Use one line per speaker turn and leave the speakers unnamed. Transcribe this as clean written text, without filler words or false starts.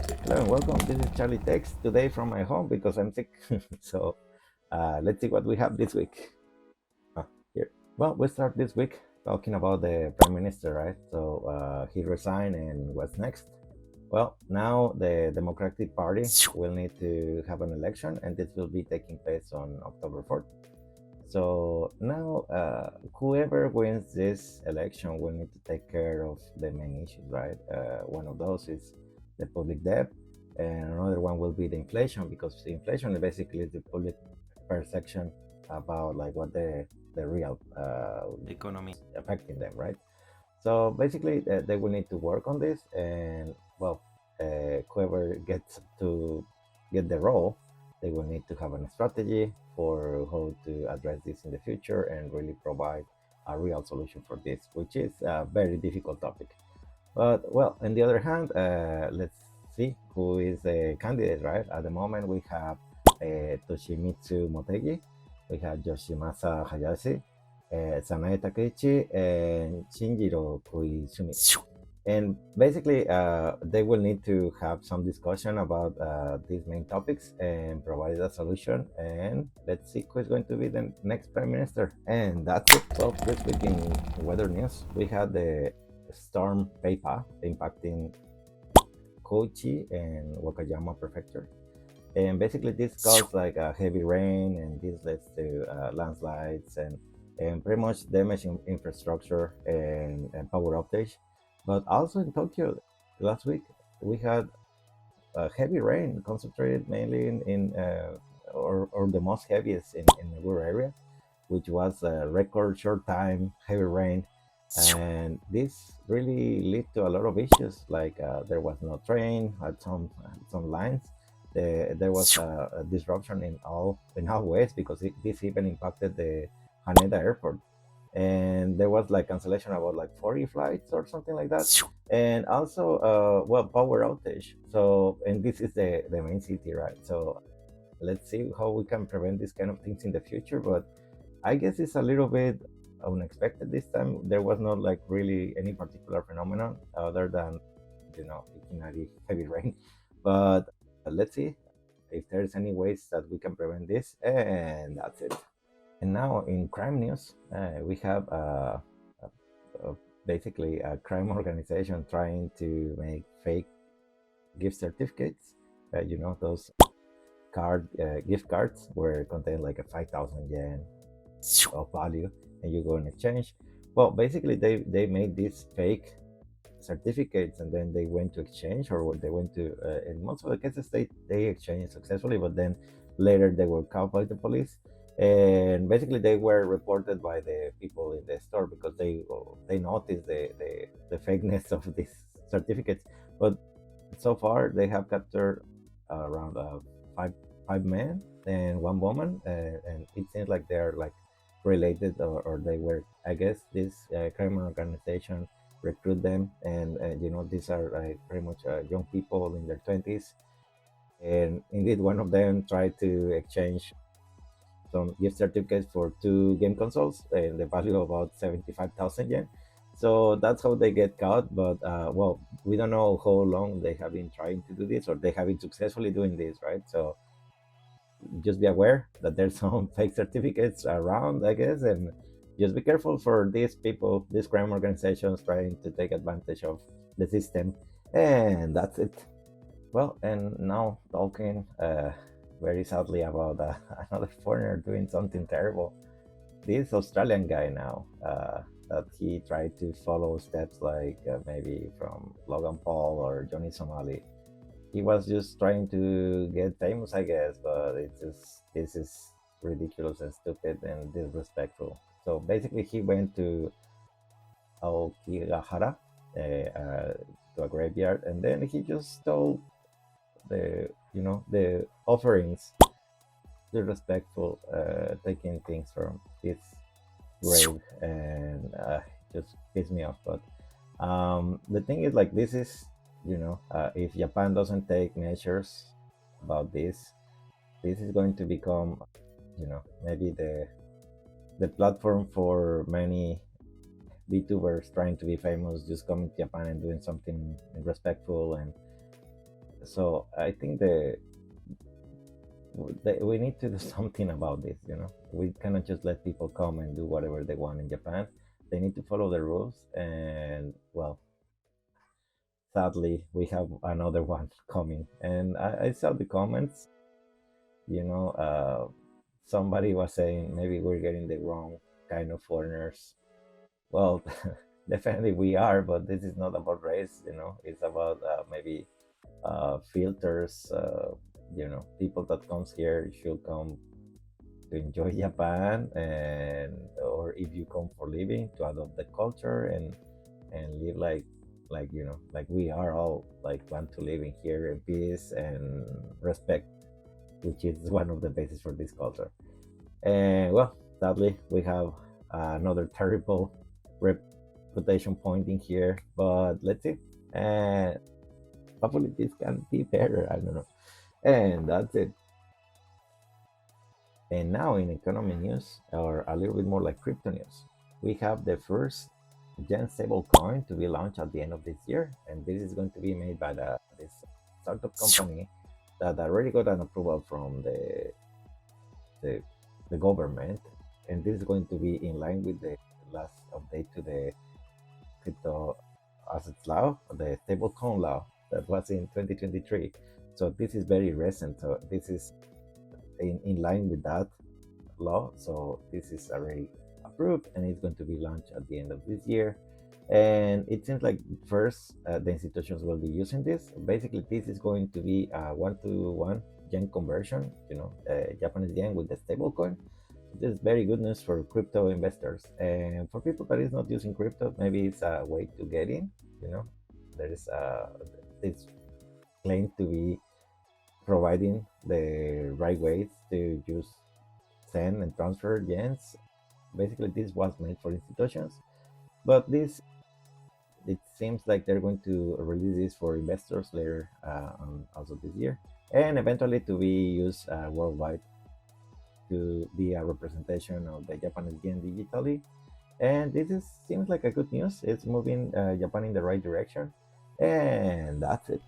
Hello and welcome. This is charlieTakes today from my home because I'm sick. So let's see what we have this week. Ah, here. Well, we start this week talking about the prime minister, right? So he resigned, and what's next? Well, now the Democratic Party will need to have an election, and this will be taking place on October 4th. So now, whoever wins this election will need to take care of the main issues, right? One of those is the public debt, and another one will be the inflation, because the inflation is basically the public perception about like what the real economy is affecting them, right? So basically, they will need to work on this, and well, whoever gets to get the role, they will need to have a strategy for how to address this in the future and really provide a real solution for this, which is a very difficult topic. But well, on the other hand, let's see who is the candidate, right? At the moment, we have Toshimitsu Motegi, we have Yoshimasa Hayashi, Sanae Takeichi, and Shinjiro Koizumi. And basically, they will need to have some discussion about these main topics and provide a solution. And let's see who is going to be the next prime minister. And that's it. Well, this week in weather news, we had the storm Peipa impacting Kochi and Wakayama prefecture. And basically, this caused like a heavy rain, and this leads to landslides and pretty much damaging infrastructure and power outage. But also in Tokyo, last week we had heavy rain concentrated mainly or the most heaviest in the rural area, which was a record short time heavy rain. And this really led to a lot of issues, like there was no train at some lines. There was a disruption in all ways, because this even impacted the Haneda airport, and there was like cancellation about like 40 flights or something like that. And also well, power outage. So, and this is the main city, right? So let's see how we can prevent these kind of things in the future. But I guess it's a little bit unexpected this time. There was not like really any particular phenomenon other than, ikinari heavy rain. But let's see if there's any ways that we can prevent this. And that's it. And now in crime news, we have uh, basically a crime organization trying to make fake gift certificates. Those gift cards where contain like a 5,000 yen of value, and you go in exchange. Well, basically they made these fake certificates, and then they went to exchange, or they went to in most of the cases they exchanged successfully, but then later they were caught by the police. And basically they were reported by the people in the store, because they noticed the fakeness of these certificates. But so far they have captured around five men and one woman, and it seems like they're like related, or they were, I guess, this criminal organization recruit them. And these are pretty much young people in their 20s. And indeed, one of them tried to exchange some gift certificates for two game consoles and the value of about 75,000 yen. So that's how they get caught. But well, we don't know how long they have been trying to do this, or they have been successfully doing this, right? So just be aware that there's some fake certificates around, I guess, and just be careful for these people, these crime organizations trying to take advantage of the system. And that's it. Well, and now talking very sadly about another foreigner doing something terrible. This Australian guy now, that he tried to follow steps like maybe from Logan Paul or Johnny Somali. He was just trying to get famous, I guess, but this is ridiculous and stupid and disrespectful. So basically, he went to Aokigahara, to a graveyard, and then he just stole the offerings. Disrespectful, taking things from this grave, and just pissed me off. But the thing is, like, this is, if Japan doesn't take measures about this is going to become, maybe the platform for many VTubers trying to be famous, just coming to Japan and doing something respectful. And So I think we need to do something about this. We cannot just let people come and do whatever they want in Japan. They need to follow the rules, and well, sadly, we have another one coming. And I saw the comments. You know, somebody was saying maybe we're getting the wrong kind of foreigners. Well, definitely we are, but this is not about race. It's about maybe filters. People that comes here should come to enjoy Japan, and or if you come for living, to adopt the culture and live like we are all like want to live in here in peace and respect, which is one of the bases for this culture. And well, sadly, we have another terrible reputation point in here, but let's see. And hopefully this can be better. I don't know. And that's it. And now in economy news, or a little bit more like crypto news, we have the first Gen stable coin to be launched at the end of this year, and this is going to be made by this startup company that already got an approval from the, the government, and this is going to be in line with the last update to the crypto assets law, the stablecoin law that was in 2023. So this is very recent. So this is in line with that law. So this is already approved and it's going to be launched at the end of this year. And it seems like first the institutions will be using this. Basically, this is going to be a one-to-one yen conversion, Japanese yen with the stablecoin. This is very good news for crypto investors. And for people that is not using crypto, maybe it's a way to get in. There is it's claimed to be providing the right ways to use send and transfer yens. Basically, this was made for institutions, but this it seems like they're going to release this for investors later on also this year, and eventually to be used worldwide to be a representation of the Japanese yen digitally. And this seems like a good news. It's moving Japan in the right direction, and that's it.